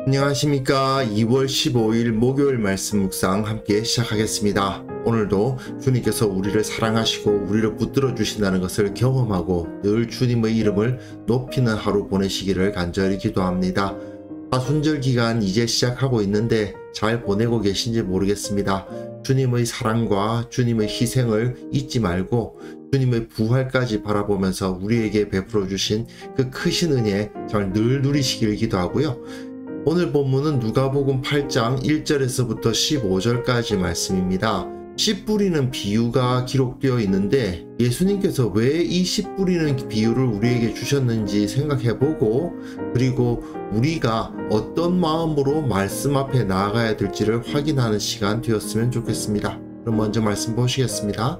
안녕하십니까. 2월 15일 목요일 말씀 묵상 함께 시작하겠습니다. 오늘도 주님께서 우리를 사랑하시고 우리를 붙들어 주신다는 것을 경험하고 늘 주님의 이름을 높이는 하루 보내시기를 간절히 기도합니다. 사순절 기간 이제 시작하고 있는데 잘 보내고 계신지 모르겠습니다. 주님의 사랑과 주님의 희생을 잊지 말고 주님의 부활까지 바라보면서 우리에게 베풀어 주신 그 크신 은혜 잘 늘 누리시기를 기도하고요. 오늘 본문은 누가복음 8장 1절에서부터 15절까지 말씀입니다. 씨 뿌리는 비유가 기록되어 있는데 예수님께서 왜 이 씨 뿌리는 비유를 우리에게 주셨는지 생각해보고 그리고 우리가 어떤 마음으로 말씀 앞에 나아가야 될지를 확인하는 시간 되었으면 좋겠습니다. 그럼 먼저 말씀 보시겠습니다.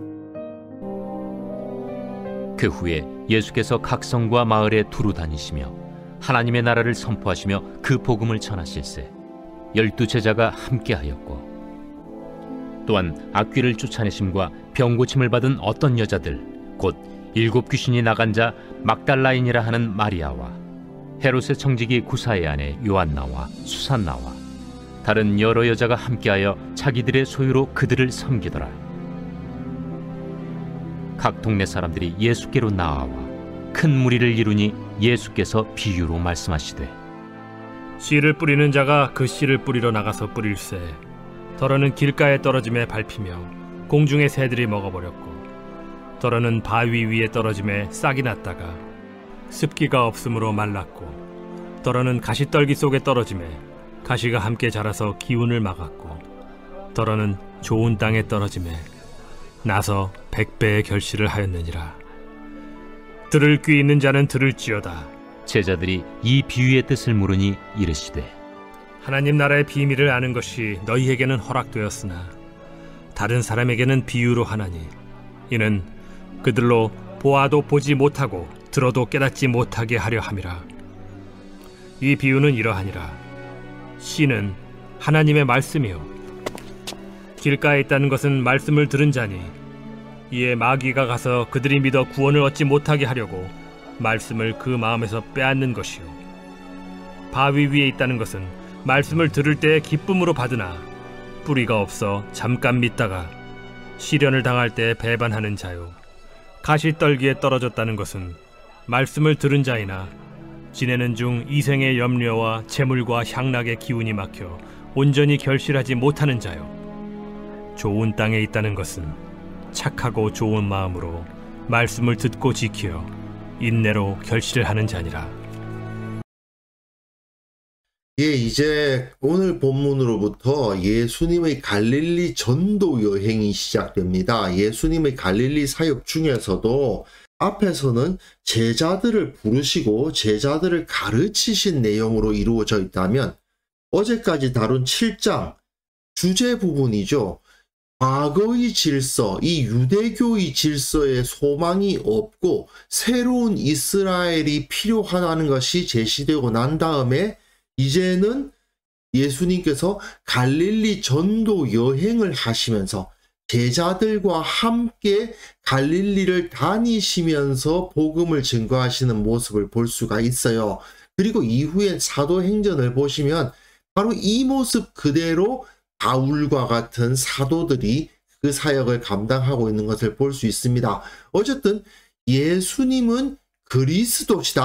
그 후에 예수께서 각 성과 마을에 두루 다니시며 하나님의 나라를 선포하시며 그 복음을 전하실세 12 제자가 함께하였고 또한 악귀를 쫓아내심과 병고침을 받은 어떤 여자들 곧 7 귀신이 나간 자 막달라인이라 하는 마리아와 헤롯의 청지기 구사의 아내 요한나와 수산나와 다른 여러 여자가 함께하여 자기들의 소유로 그들을 섬기더라. 각 동네 사람들이 예수께로 나아와 큰 무리를 이루니 예수께서 비유로 말씀하시되 씨를 뿌리는 자가 그 씨를 뿌리러 나가서 뿌릴새 더러는 길가에 떨어짐에 밟히며 공중의 새들이 먹어버렸고 더러는 바위 위에 떨어짐에 싹이 났다가 습기가 없으므로 말랐고 더러는 가시떨기 속에 떨어짐에 가시가 함께 자라서 기운을 막았고 더러는 좋은 땅에 떨어짐에 나서 100배의 결실을 하였느니라. 들을 귀 있는 자는 들을지어다. 제자들이 이 비유의 뜻을 물으니 이르시되 하나님 나라의 비밀을 아는 것이 너희에게는 허락되었으나 다른 사람에게는 비유로 하나니 이는 그들로 보아도 보지 못하고 들어도 깨닫지 못하게 하려 함이라. 이 비유는 이러하니라. 씨는 하나님의 말씀이요 길가에 있다는 것은 말씀을 들은 자니 이에 마귀가 가서 그들이 믿어 구원을 얻지 못하게 하려고 말씀을 그 마음에서 빼앗는 것이요 바위 위에 있다는 것은 말씀을 들을 때에 기쁨으로 받으나 뿌리가 없어 잠깐 믿다가 시련을 당할 때 배반하는 자요 가시떨기에 떨어졌다는 것은 말씀을 들은 자이나 지내는 중 이생의 염려와 재물과 향락의 기운이 막혀 온전히 결실하지 못하는 자요 좋은 땅에 있다는 것은 착하고 좋은 마음으로 말씀을 듣고 지키어 인내로 결실을 하는 자니라. 이제 오늘 본문으로부터 예수님의 갈릴리 전도 여행이 시작됩니다. 예수님의 갈릴리 사역 중에서도 앞에서는 제자들을 부르시고 제자들을 가르치신 내용으로 이루어져 있다면 어제까지 다룬 7장 주제 부분이죠. 과거의 질서, 이 유대교의 질서에 소망이 없고 새로운 이스라엘이 필요하다는 것이 제시되고 난 다음에 이제는 예수님께서 갈릴리 전도 여행을 하시면서 제자들과 함께 갈릴리를 다니시면서 복음을 증거하시는 모습을 볼 수가 있어요. 그리고 이후에 사도행전을 보시면 바로 이 모습 그대로 바울과 같은 사도들이 그 사역을 감당하고 있는 것을 볼 수 있습니다. 어쨌든 예수님은 그리스도시다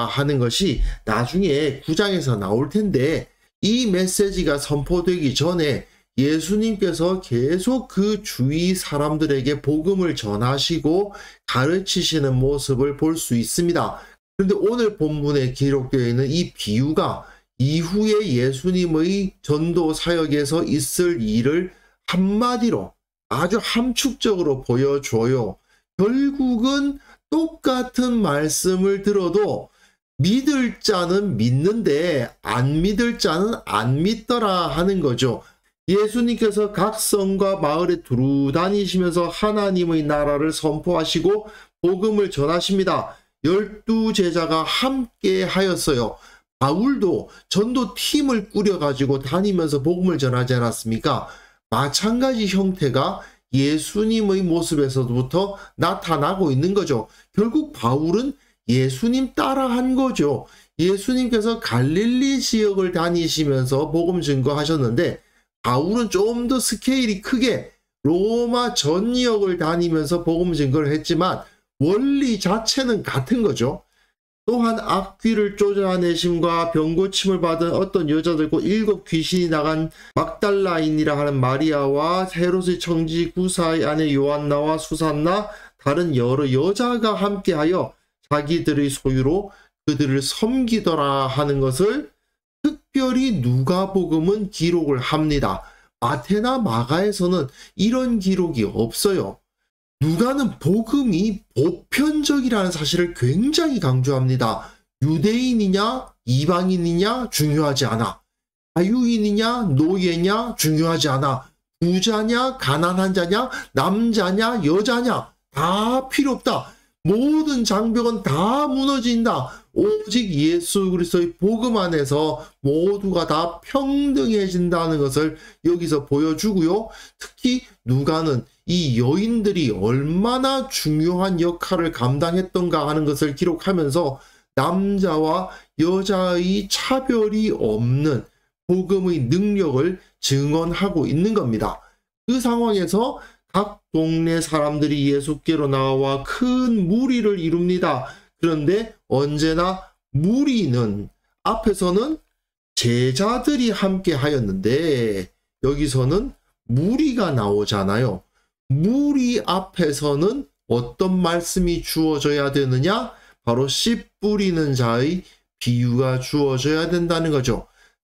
하는 것이 나중에 9장에서 나올 텐데 이 메시지가 선포되기 전에 예수님께서 계속 그 주위 사람들에게 복음을 전하시고 가르치시는 모습을 볼 수 있습니다. 그런데 오늘 본문에 기록되어 있는 이 비유가 이후에 예수님의 전도 사역에서 있을 일을 한마디로 아주 함축적으로 보여줘요. 결국은 똑같은 말씀을 들어도 믿을 자는 믿는데 안 믿을 자는 안 믿더라 하는 거죠. 예수님께서 각 성과 마을에 두루 다니시면서 하나님의 나라를 선포하시고 복음을 전하십니다. 12 제자가 함께 하였어요. 바울도 전도팀을 꾸려가지고 다니면서 복음을 전하지 않았습니까? 마찬가지 형태가 예수님의 모습에서부터 나타나고 있는 거죠. 결국 바울은 예수님 따라한 거죠. 예수님께서 갈릴리 지역을 다니시면서 복음 증거하셨는데 바울은 좀 더 스케일이 크게 로마 전역을 다니면서 복음 증거를 했지만 원리 자체는 같은 거죠. 또한 악귀를 쫓아내심과 병고침을 받은 어떤 여자들과 7 귀신이 나간 막달라인이라 하는 마리아와 헤롯의 청지 구사의 아내 요한나와 수산나 다른 여러 여자가 함께하여 자기들의 소유로 그들을 섬기더라 하는 것을 특별히 누가복음은 기록을 합니다. 마태나 마가에서는 이런 기록이 없어요. 누가는 복음이 보편적이라는 사실을 굉장히 강조합니다. 유대인이냐 이방인이냐 중요하지 않아. 자유인이냐 노예냐 중요하지 않아. 부자냐 가난한 자냐 남자냐 여자냐 다 필요 없다. 모든 장벽은 다 무너진다. 오직 예수 그리스도의 복음 안에서 모두가 다 평등해진다는 것을 여기서 보여주고요. 특히 누가는 이 여인들이 얼마나 중요한 역할을 감당했던가 하는 것을 기록하면서 남자와 여자의 차별이 없는 복음의 능력을 증언하고 있는 겁니다. 그 상황에서 각 동네 사람들이 예수께로 나와 큰 무리를 이룹니다. 그런데 언제나 무리는 앞에서는 제자들이 함께 하였는데 여기서는 무리가 나오잖아요. 무리 앞에서는 어떤 말씀이 주어져야 되느냐? 바로 씨 뿌리는 자의 비유가 주어져야 된다는 거죠.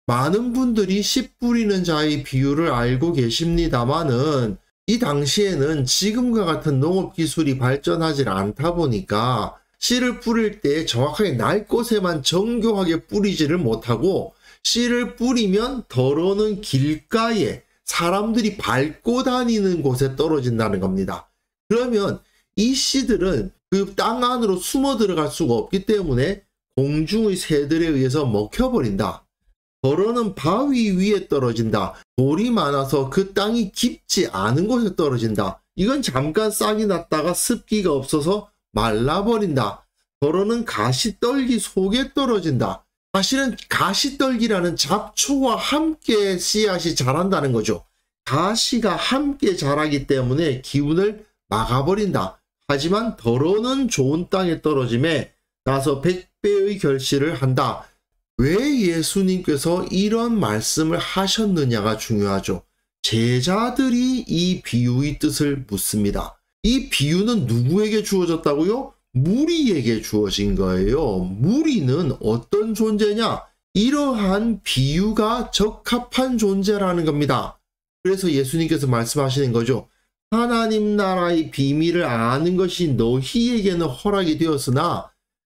많은 분들이 씨 뿌리는 자의 비유를 알고 계십니다만은 이 당시에는 지금과 같은 농업기술이 발전하지 않다 보니까 씨를 뿌릴 때 정확하게 날 곳에만 정교하게 뿌리지를 못하고 씨를 뿌리면 덜어는 길가에 사람들이 밟고 다니는 곳에 떨어진다는 겁니다. 그러면 이 씨들은 그 땅 안으로 숨어 들어갈 수가 없기 때문에 공중의 새들에 의해서 먹혀버린다. 덜어는 바위 위에 떨어진다. 돌이 많아서 그 땅이 깊지 않은 곳에 떨어진다. 이건 잠깐 싹이 났다가 습기가 없어서 말라버린다. 덜어는 가시떨기 속에 떨어진다. 사실은 가시떨기라는 잡초와 함께 씨앗이 자란다는 거죠. 가시가 함께 자라기 때문에 기운을 막아버린다. 하지만 덜어는 좋은 땅에 떨어짐에 나서 100배의 결실을 한다. 왜 예수님께서 이런 말씀을 하셨느냐가 중요하죠. 제자들이 이 비유의 뜻을 묻습니다. 이 비유는 누구에게 주어졌다고요? 무리에게 주어진 거예요. 무리는 어떤 존재냐? 이러한 비유가 적합한 존재라는 겁니다. 그래서 예수님께서 말씀하시는 거죠. 하나님 나라의 비밀을 아는 것이 너희에게는 허락이 되었으나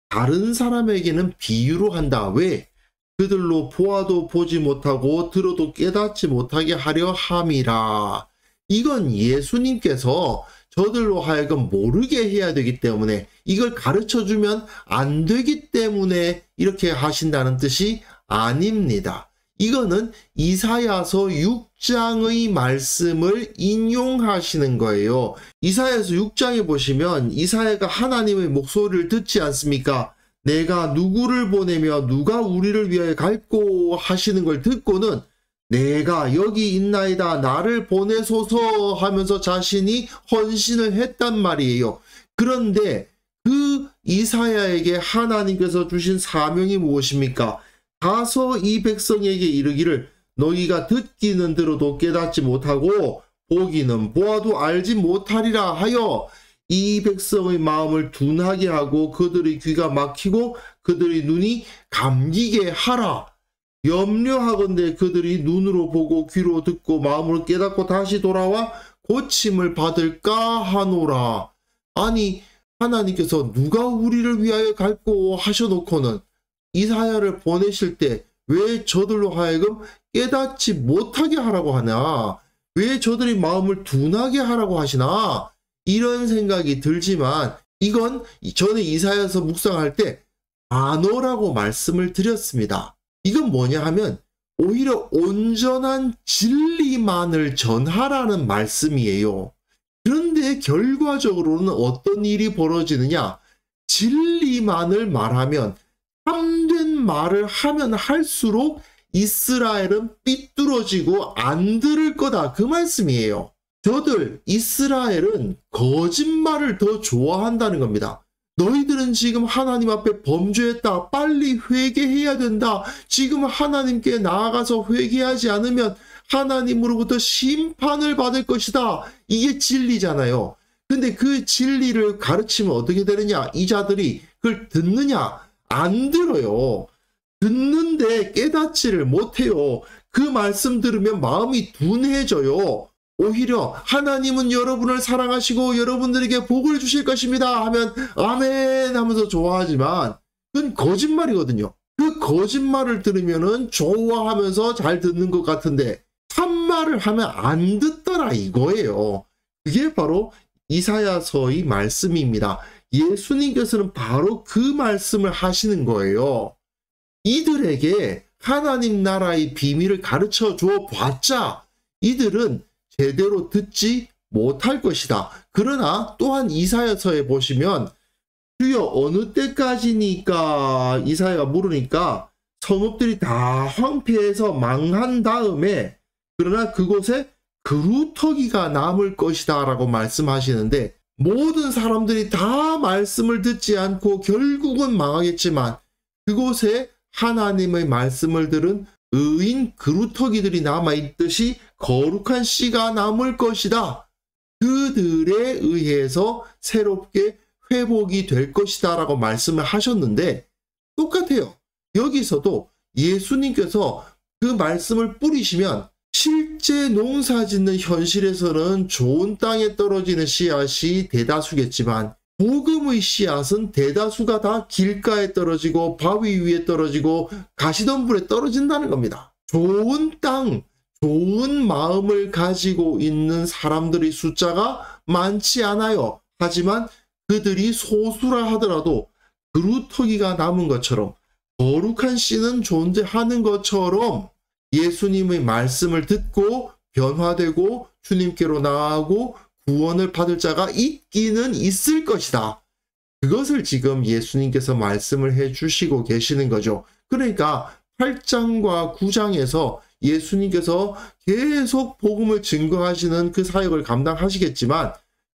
다른 사람에게는 비유로 한다. 왜? 그들로 보아도 보지 못하고 들어도 깨닫지 못하게 하려 함이라. 이건 예수님께서 저들로 하여금 모르게 해야 되기 때문에 이걸 가르쳐주면 안 되기 때문에 이렇게 하신다는 뜻이 아닙니다. 이거는 이사야서 6장의 말씀을 인용하시는 거예요. 이사야서 6장에 보시면 이사야가 하나님의 목소리를 듣지 않습니까? 내가 누구를 보내며 누가 우리를 위하여 갈꼬 하시는 걸 듣고는 내가 여기 있나이다 나를 보내소서 하면서 자신이 헌신을 했단 말이에요. 그런데 그 이사야에게 하나님께서 주신 사명이 무엇입니까? 가서 이 백성에게 이르기를 너희가 듣기는 들어도 깨닫지 못하고 보기는 보아도 알지 못하리라 하여 이 백성의 마음을 둔하게 하고 그들의 귀가 막히고 그들의 눈이 감기게 하라. 염려하건대 그들이 눈으로 보고 귀로 듣고 마음으로 깨닫고 다시 돌아와 고침을 받을까 하노라. 아니 하나님께서 누가 우리를 위하여 갈고 하셔놓고는 이사야를 보내실 때 왜 저들로 하여금 깨닫지 못하게 하라고 하나? 왜 저들이 마음을 둔하게 하라고 하시나? 이런 생각이 들지만 이건 전에 이사야서 묵상할 때 단어라고 말씀을 드렸습니다. 이건 뭐냐 하면 오히려 온전한 진리만을 전하라는 말씀이에요. 그런데 결과적으로는 어떤 일이 벌어지느냐? 진리만을 말하면 참된 말을 하면 할수록 이스라엘은 삐뚤어지고 안 들을 거다, 그 말씀이에요. 저들 이스라엘은 거짓말을 더 좋아한다는 겁니다. 너희들은 지금 하나님 앞에 범죄했다. 빨리 회개해야 된다. 지금 하나님께 나아가서 회개하지 않으면 하나님으로부터 심판을 받을 것이다. 이게 진리잖아요. 근데 그 진리를 가르치면 어떻게 되느냐? 이 자들이 그걸 듣느냐? 안 들어요. 듣는데 깨닫지를 못해요. 그 말씀 들으면 마음이 둔해져요. 오히려 하나님은 여러분을 사랑하시고 여러분들에게 복을 주실 것입니다 하면 아멘 하면서 좋아하지만 그건 거짓말이거든요. 그 거짓말을 들으면은 좋아하면서 잘 듣는 것 같은데 참말을 하면 안 듣더라 이거예요. 그게 바로 이사야서의 말씀입니다. 예수님께서는 바로 그 말씀을 하시는 거예요. 이들에게 하나님 나라의 비밀을 가르쳐 줘 봤자 이들은 제대로 듣지 못할 것이다. 그러나 또한 이사야서에 보시면 주여 어느 때까지니까 이사야가 물으니까 성읍들이 다 황폐해서 망한 다음에 그러나 그곳에 그루터기가 남을 것이다 라고 말씀하시는데 모든 사람들이 다 말씀을 듣지 않고 결국은 망하겠지만 그곳에 하나님의 말씀을 들은 의인 그루터기들이 남아있듯이 거룩한 씨가 남을 것이다. 그들에 의해서 새롭게 회복이 될 것이다 라고 말씀을 하셨는데 똑같아요. 여기서도 예수님께서 그 말씀을 뿌리시면 실제 농사 짓는 현실에서는 좋은 땅에 떨어지는 씨앗이 대다수겠지만 복음의 씨앗은 대다수가 다 길가에 떨어지고 바위 위에 떨어지고 가시덤불에 떨어진다는 겁니다. 좋은 땅, 좋은 마음을 가지고 있는 사람들의 숫자가 많지 않아요. 하지만 그들이 소수라 하더라도 그루터기가 남은 것처럼 거룩한 씨는 존재하는 것처럼 예수님의 말씀을 듣고 변화되고 주님께로 나아가고 구원을 받을 자가 있기는 있을 것이다. 그것을 지금 예수님께서 말씀을 해주시고 계시는 거죠. 그러니까 8장과 9장에서 예수님께서 계속 복음을 증거하시는 그 사역을 감당하시겠지만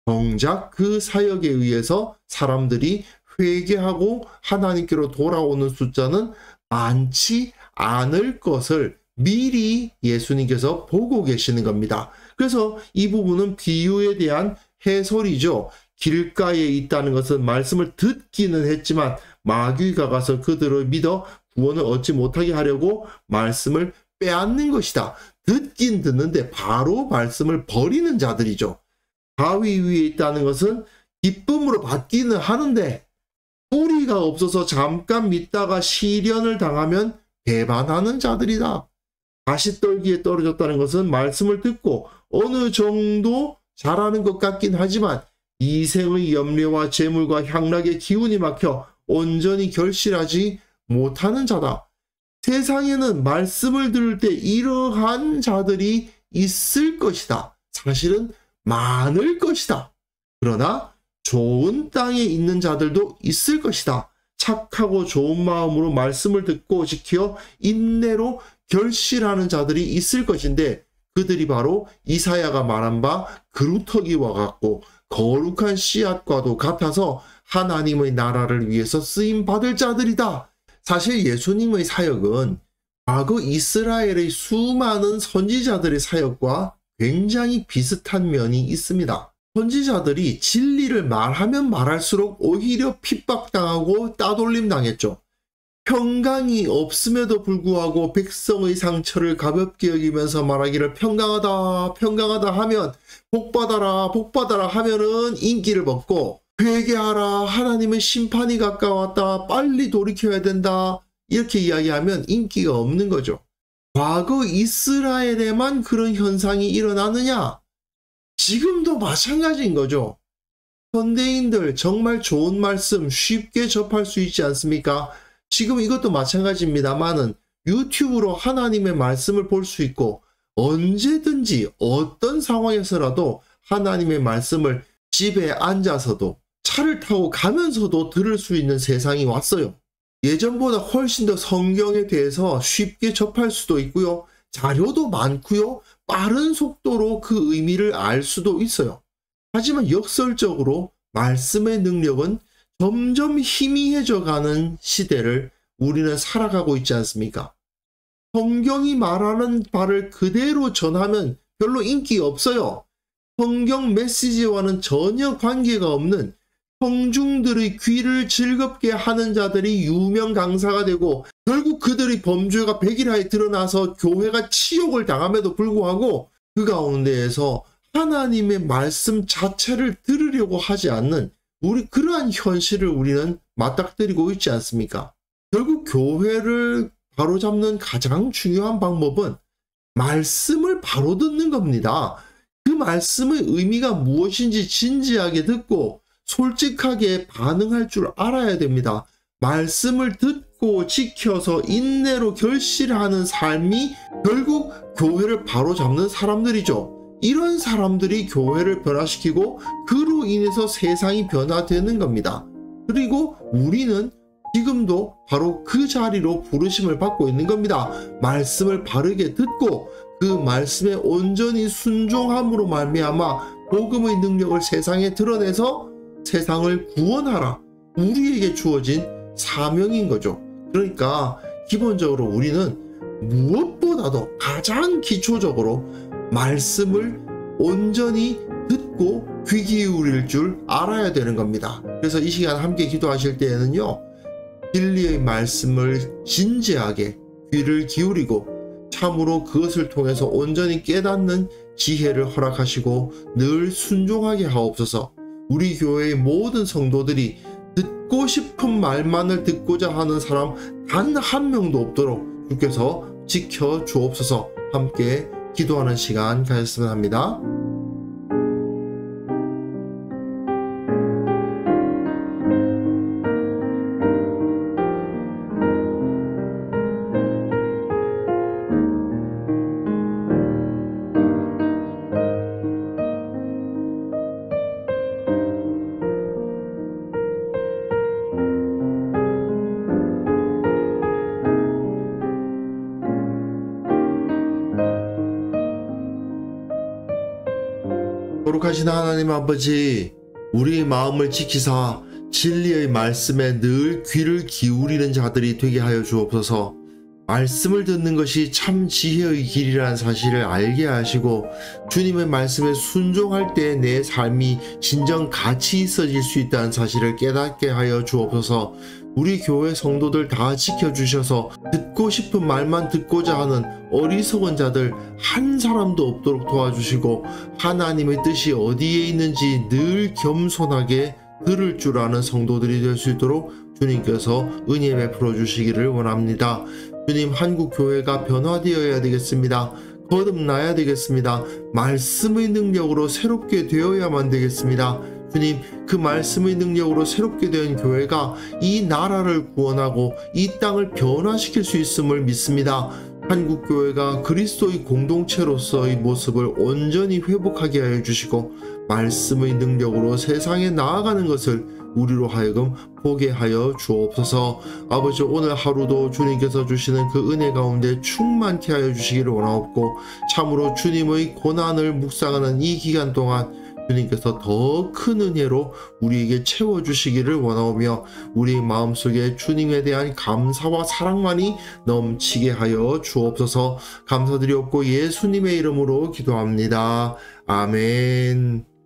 정작 그 사역에 의해서 사람들이 회개하고 하나님께로 돌아오는 숫자는 많지 않을 것을 미리 예수님께서 보고 계시는 겁니다. 그래서 이 부분은 비유에 대한 해설이죠. 길가에 있다는 것은 말씀을 듣기는 했지만 마귀가 가서 그들을 믿어 구원을 얻지 못하게 하려고 말씀을 빼앗는 것이다. 듣긴 듣는데 바로 말씀을 버리는 자들이죠. 바위 위에 있다는 것은 기쁨으로 받기는 하는데 뿌리가 없어서 잠깐 믿다가 시련을 당하면 배반하는 자들이다. 가시떨기에 떨어졌다는 것은 말씀을 듣고 어느 정도 잘하는 것 같긴 하지만 이생의 염려와 재물과 향락의 기운이 막혀 온전히 결실하지 못하는 자다. 세상에는 말씀을 들을 때 이러한 자들이 있을 것이다. 사실은 많을 것이다. 그러나 좋은 땅에 있는 자들도 있을 것이다. 착하고 좋은 마음으로 말씀을 듣고 지켜 인내로 결실하는 자들이 있을 것인데 그들이 바로 이사야가 말한 바 그루터기와 같고 거룩한 씨앗과도 같아서 하나님의 나라를 위해서 쓰임받을 자들이다. 사실 예수님의 사역은 과거 이스라엘의 수많은 선지자들의 사역과 굉장히 비슷한 면이 있습니다. 선지자들이 진리를 말하면 말할수록 오히려 핍박당하고 따돌림 당했죠. 평강이 없음에도 불구하고 백성의 상처를 가볍게 여기면서 말하기를 평강하다 평강하다 하면 복받아라 복받아라 하면은 인기를 먹고 회개하라 하나님의 심판이 가까웠다 빨리 돌이켜야 된다 이렇게 이야기하면 인기가 없는 거죠. 과거 이스라엘에만 그런 현상이 일어나느냐? 지금도 마찬가지인 거죠. 현대인들 정말 좋은 말씀 쉽게 접할 수 있지 않습니까? 지금 이것도 마찬가지입니다만은 유튜브로 하나님의 말씀을 볼 수 있고 언제든지 어떤 상황에서라도 하나님의 말씀을 집에 앉아서도 차를 타고 가면서도 들을 수 있는 세상이 왔어요. 예전보다 훨씬 더 성경에 대해서 쉽게 접할 수도 있고요. 자료도 많고요. 빠른 속도로 그 의미를 알 수도 있어요. 하지만 역설적으로 말씀의 능력은 점점 희미해져 가는 시대를 우리는 살아가고 있지 않습니까? 성경이 말하는 바를 그대로 전하면 별로 인기 없어요. 성경 메시지와는 전혀 관계가 없는 청중들의 귀를 즐겁게 하는 자들이 유명 강사가 되고 결국 그들의 범죄가 백일하에 드러나서 교회가 치욕을 당함에도 불구하고 그 가운데에서 하나님의 말씀 자체를 들으려고 하지 않는 그러한 현실을 우리는 맞닥뜨리고 있지 않습니까? 결국 교회를 바로잡는 가장 중요한 방법은 말씀을 바로 듣는 겁니다. 그 말씀의 의미가 무엇인지 진지하게 듣고 솔직하게 반응할 줄 알아야 됩니다. 말씀을 듣고 지켜서 인내로 결실하는 삶이 결국 교회를 바로잡는 사람들이죠. 이런 사람들이 교회를 변화시키고 그로 인해서 세상이 변화되는 겁니다. 그리고 우리는 지금도 바로 그 자리로 부르심을 받고 있는 겁니다. 말씀을 바르게 듣고 그 말씀에 온전히 순종함으로 말미암아 복음의 능력을 세상에 드러내서 세상을 구원하라. 우리에게 주어진 사명인 거죠. 그러니까 기본적으로 우리는 무엇보다도 가장 기초적으로 말씀을 온전히 듣고 귀 기울일 줄 알아야 되는 겁니다. 그래서 이 시간 함께 기도하실 때에는요, 진리의 말씀을 진지하게 귀를 기울이고 참으로 그것을 통해서 온전히 깨닫는 지혜를 허락하시고 늘 순종하게 하옵소서. 우리 교회의 모든 성도들이 듣고 싶은 말만을 듣고자 하는 사람 단 한 명도 없도록 주께서 지켜 주옵소서. 함께 기도하는 시간 가졌으면 합니다. 거룩하신 하나님 아버지, 우리의 마음을 지키사 진리의 말씀에 늘 귀를 기울이는 자들이 되게 하여 주옵소서. 말씀을 듣는 것이 참 지혜의 길이라는 사실을 알게 하시고 주님의 말씀에 순종할 때 내 삶이 진정 가치 있어질 수 있다는 사실을 깨닫게 하여 주옵소서. 우리 교회 성도들 다 지켜주셔서 듣고 싶은 말만 듣고자 하는 어리석은 자들 한 사람도 없도록 도와주시고 하나님의 뜻이 어디에 있는지 늘 겸손하게 들을 줄 아는 성도들이 될 수 있도록 주님께서 은혜 베풀어 주시기를 원합니다. 주님, 한국 교회가 변화되어야 되겠습니다. 거듭나야 되겠습니다. 말씀의 능력으로 새롭게 되어야만 되겠습니다. 주님, 그 말씀의 능력으로 새롭게 된 교회가 이 나라를 구원하고 이 땅을 변화시킬 수 있음을 믿습니다. 한국 교회가 그리스도의 공동체로서의 모습을 온전히 회복하게 하여 주시고 말씀의 능력으로 세상에 나아가는 것을 우리로 하여금 보게 하여 주옵소서. 아버지, 오늘 하루도 주님께서 주시는 그 은혜 가운데 충만케 하여 주시기를 원하옵고 참으로 주님의 고난을 묵상하는 이 기간 동안 주님께서 더 큰 은혜로 우리에게 채워주시기를 원하오며 우리 마음속에 주님에 대한 감사와 사랑만이 넘치게 하여 주옵소서. 감사드리옵고 예수님의 이름으로 기도합니다. 아멘.